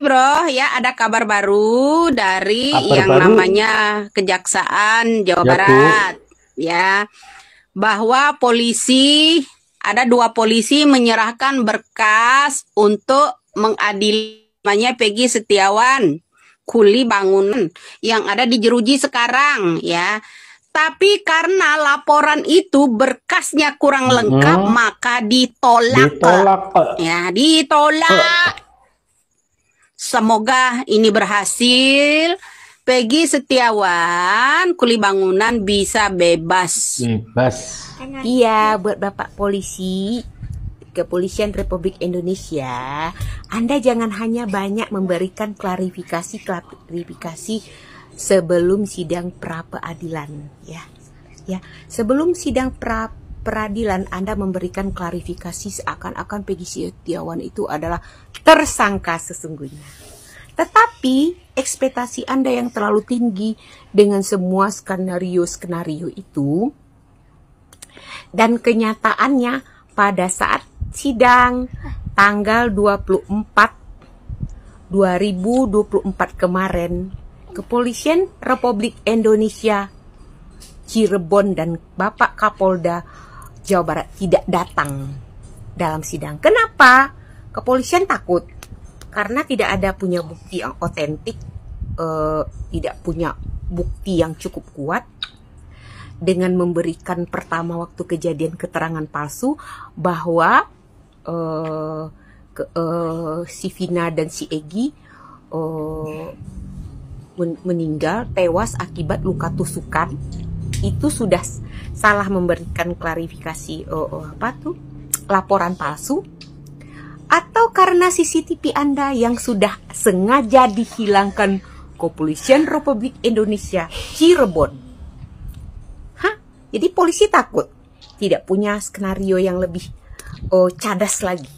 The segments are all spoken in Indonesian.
Bro, ya ada kabar baru dari Kabar yang baru namanya Kejaksaan Jawa ya Bu. Barat, ya, bahwa ada dua polisi menyerahkan berkas untuk mengadili namanya Peggy Setiawan, kuli bangunan yang ada di Jeruji sekarang, ya. Tapi karena laporan itu berkasnya kurang lengkap, Mm-mm. maka ditolak, Ditolak. ya, ditolak. Semoga ini berhasil. Peggy Setiawan, kuli bangunan bisa bebas. Bebas. Iya, buat Bapak Polisi, Kepolisian Republik Indonesia, Anda jangan hanya banyak memberikan klarifikasi sebelum sidang pra peradilan, ya. Sebelum sidang pra peradilan Anda memberikan klarifikasi seakan-akan Peggy Setiawan itu adalah tersangka sesungguhnya. Tetapi ekspektasi Anda yang terlalu tinggi dengan semua skenario itu, dan kenyataannya pada saat sidang tanggal 2024 kemarin, Kepolisian Republik Indonesia Cirebon dan Bapak Kapolda Jawa Barat tidak datang dalam sidang. Kenapa? Kepolisian takut karena tidak ada punya bukti yang otentik, tidak punya bukti yang cukup kuat. Dengan memberikan pertama waktu kejadian keterangan palsu bahwa si Vina dan si Egy meninggal tewas akibat luka tusukan, itu sudah salah memberikan klarifikasi laporan palsu, atau karena CCTV Anda yang sudah sengaja dihilangkan Kepolisian Republik Indonesia Cirebon. Jadi polisi takut tidak punya skenario yang lebih cadas lagi,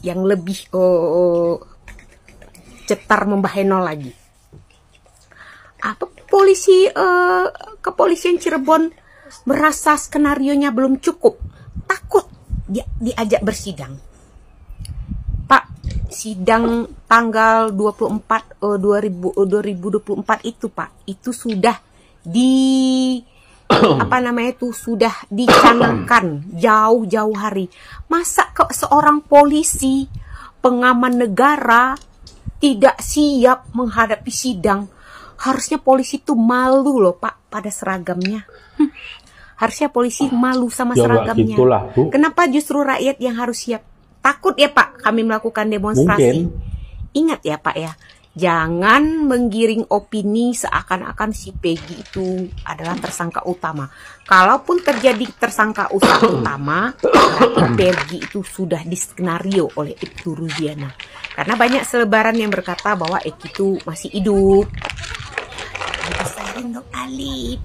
yang lebih cetar membahenol lagi. Apa Kepolisian Cirebon merasa skenarionya belum cukup, takut diajak bersidang. Pak, sidang tanggal 24 2024 itu Pak, itu sudah sudah dicanangkan jauh-jauh hari. Masa seorang polisi pengaman negara tidak siap menghadapi sidang? Harusnya polisi itu malu loh Pak pada seragamnya. Harusnya polisi malu sama seragamnya. Gitulah, Bu. Kenapa justru rakyat yang harus siap? Takut ya Pak kami melakukan demonstrasi. Mungkin. Ingat ya Pak ya, jangan menggiring opini seakan-akan si Peggy itu adalah tersangka utama. Kalaupun terjadi tersangka utama, berarti Peggy itu sudah diskenario oleh Ibtu Rudiana. Karena banyak selebaran yang berkata bahwa Egy itu masih hidup. Besarin dong Alif.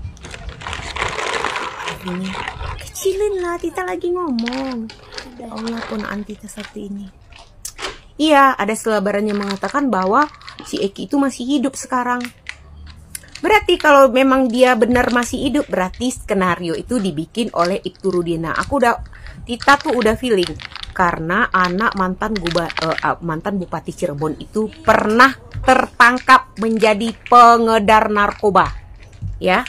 Ini kecilin lah, Tita lagi ngomong. Ya Allah, ponaan Tita satu ini. Iya, ada selebaran yang mengatakan bahwa si Egy itu masih hidup sekarang. Berarti kalau memang dia benar masih hidup, berarti skenario itu dibikin oleh Ibtu Rudiana. Tita tuh udah feeling. Karena anak mantan Bupati Cirebon itu pernah tertangkap menjadi pengedar narkoba. Ya.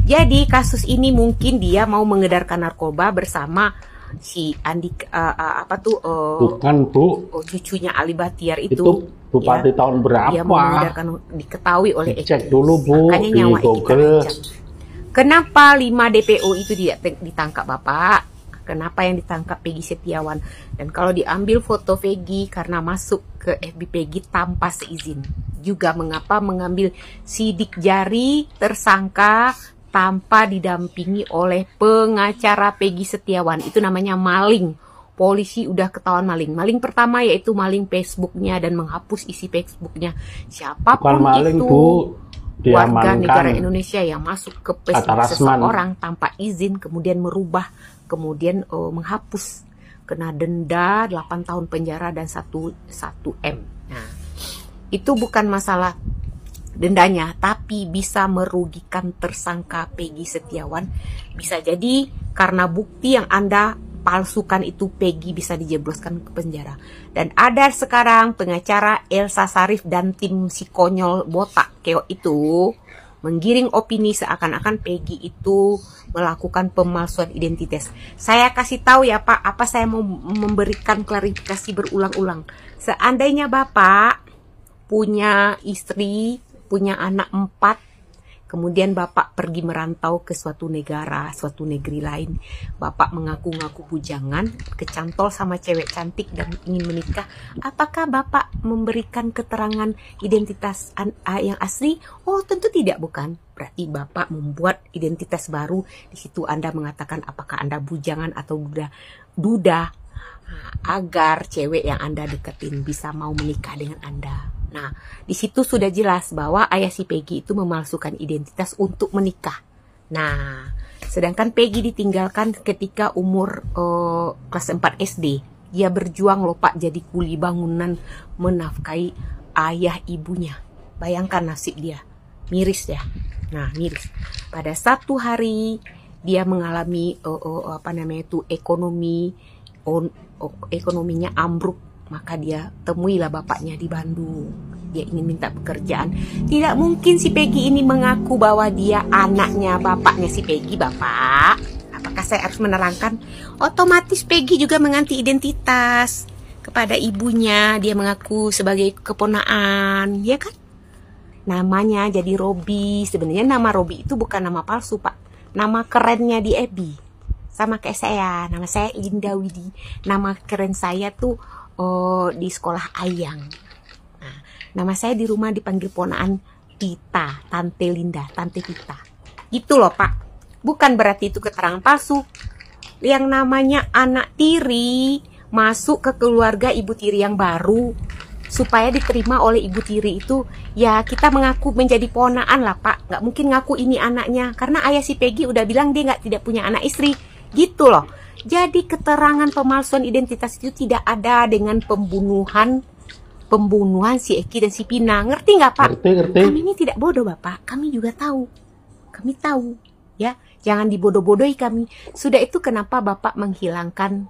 Jadi kasus ini mungkin dia mau mengedarkan narkoba bersama si Bukan Bu, cucunya Ali Bahtiar itu bupati ya, tahun berapa? Dia mau mengedarkan, diketahui oleh Cek dulu Bu, makanya di nyawa Google. Kenapa 5 DPO itu tidak ditangkap Bapak? Kenapa yang ditangkap Peggy Setiawan? Dan kalau diambil foto Peggy karena masuk ke FB Peggy tanpa seizin. Juga mengapa mengambil sidik jari tersangka tanpa didampingi oleh pengacara Peggy Setiawan? Itu namanya maling. Polisi udah ketahuan maling. Maling pertama yaitu maling Facebooknya dan menghapus isi Facebooknya. Siapapun bukan maling, itu Bu. warga negara Indonesia yang masuk ke Facebook seseorang tanpa izin, kemudian merubah, kemudian menghapus, kena denda 8 tahun penjara dan 1 M. Nah, itu bukan masalah dendanya, tapi bisa merugikan tersangka Peggy Setiawan. Bisa jadi karena bukti yang Anda palsukan itu Peggy bisa dijebloskan ke penjara. Dan ada sekarang pengacara Elsa Sarif dan tim si konyol botak keok itu menggiring opini seakan-akan Peggy itu melakukan pemalsuan identitas. Saya kasih tahu ya Pak, apa saya mau memberikan klarifikasi berulang-ulang. Seandainya Bapak punya istri, punya anak 4, kemudian Bapak pergi merantau ke suatu negara, suatu negeri lain. Bapak mengaku-ngaku bujangan, kecantol sama cewek cantik dan ingin menikah. Apakah Bapak memberikan keterangan identitas yang asli? Oh, tentu tidak, bukan. Berarti Bapak membuat identitas baru. Di situ Anda mengatakan apakah Anda bujangan atau duda agar cewek yang Anda deketin bisa mau menikah dengan Anda. Nah, di situ sudah jelas bahwa ayah si Peggy itu memalsukan identitas untuk menikah. Nah, sedangkan Peggy ditinggalkan ketika umur kelas 4 SD. Dia berjuang loh Pak jadi kuli bangunan menafkahi ayah ibunya. Bayangkan nasib dia. Miris ya. Nah, miris. Pada satu hari dia mengalami ekonominya ambruk. Maka dia temuilah bapaknya di Bandung. Dia ingin minta pekerjaan. Tidak mungkin si Peggy ini mengaku bahwa dia anaknya bapaknya si Peggy, Bapak. Apakah saya harus menerangkan? Otomatis Peggy juga mengganti identitas kepada ibunya. Dia mengaku sebagai keponaan, ya kan? Namanya jadi Robi. Sebenarnya nama Robi itu bukan nama palsu, Pak. Nama kerennya di EBI. Sama kayak saya. Nama saya Linda Widi. Nama keren saya tuh di sekolah Ayang. Nah, nama saya di rumah dipanggil ponaan Tita, Tante Linda, Tante Tita. Gitu loh Pak. Bukan berarti itu keterangan palsu. Yang namanya anak tiri masuk ke keluarga ibu tiri yang baru supaya diterima oleh ibu tiri itu, ya kita mengaku menjadi ponaan lah Pak. Nggak mungkin ngaku ini anaknya karena ayah si Peggy udah bilang dia tidak punya anak istri. Gitu loh. Jadi keterangan pemalsuan identitas itu tidak ada dengan pembunuhan si Eki dan si Pina. Ngerti nggak Pak? Ngerti. Kami ini tidak bodoh Bapak. Kami juga tahu. Kami tahu. Ya, jangan dibodoh-bodohi kami. Sudah itu kenapa Bapak menghilangkan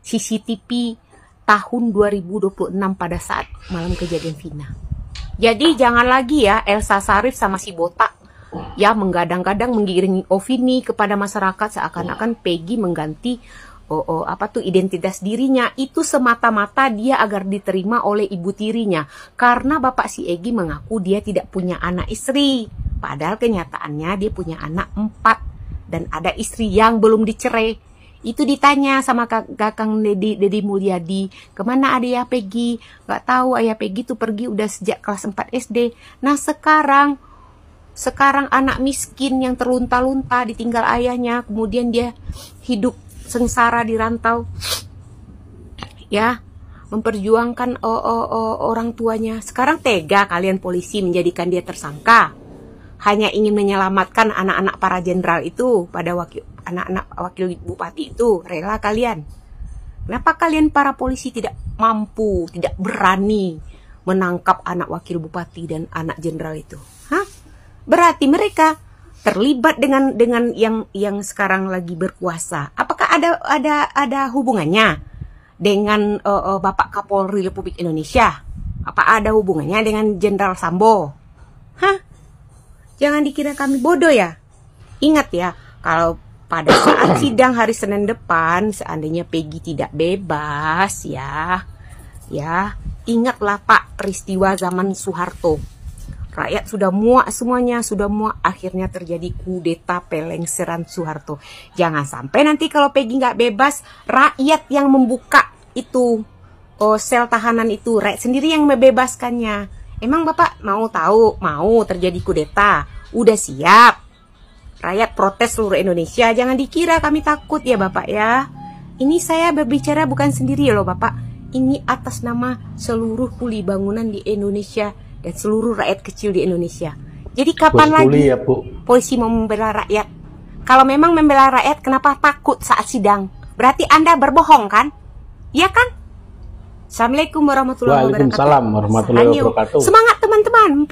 CCTV tahun 2026 pada saat malam kejadian Vina. Jadi jangan lagi ya Elsa Sarif sama si botak ya menggadang-gadang menggiring opini kepada masyarakat seakan-akan Peggy mengganti identitas dirinya. Itu semata-mata dia agar diterima oleh ibu tirinya karena bapak si Egy mengaku dia tidak punya anak istri, padahal kenyataannya dia punya anak 4 dan ada istri yang belum dicerai. Itu ditanya sama Kakang Deddy Mulyadi, kemana ayah Peggy? Gak tahu, ayah Peggy tuh pergi udah sejak kelas 4 SD. Nah sekarang anak miskin yang terlunta-lunta ditinggal ayahnya, kemudian dia hidup sengsara di rantau, ya memperjuangkan orang tuanya. Sekarang tega kalian polisi menjadikan dia tersangka, hanya ingin menyelamatkan anak-anak para jenderal itu pada anak-anak wakil bupati itu. Rela kalian? Kenapa kalian para polisi tidak mampu, tidak berani menangkap anak wakil bupati dan anak jenderal itu? Hah? Berarti mereka terlibat dengan yang sekarang lagi berkuasa. Apakah ada hubungannya dengan Bapak Kapolri Republik Indonesia? Apa ada hubungannya dengan Jenderal Sambo? Hah? Jangan dikira kami bodoh ya. Ingat ya, kalau pada saat sidang hari Senin depan, seandainya Peggy tidak bebas ya, ingatlah Pak peristiwa zaman Soeharto. Rakyat sudah muak semuanya, akhirnya terjadi kudeta pelengseran Soeharto. Jangan sampai nanti kalau Peggy nggak bebas, rakyat yang membuka itu sel tahanan itu, rakyat sendiri yang membebaskannya. Emang Bapak mau tahu, mau terjadi kudeta? Udah siap. Rakyat protes seluruh Indonesia, jangan dikira kami takut ya Bapak ya. Ini saya berbicara bukan sendiri loh Bapak. Ini atas nama seluruh kuli bangunan di Indonesia dan seluruh rakyat kecil di Indonesia. Jadi kapan lagi ya, polisi mau membela rakyat? Kalau memang membela rakyat, kenapa takut saat sidang? Berarti Anda berbohong kan? Iya kan? Assalamualaikum warahmatullahi wabarakatuh. Waalaikumsalam warahmatullahi wabarakatuh. Semangat teman-teman.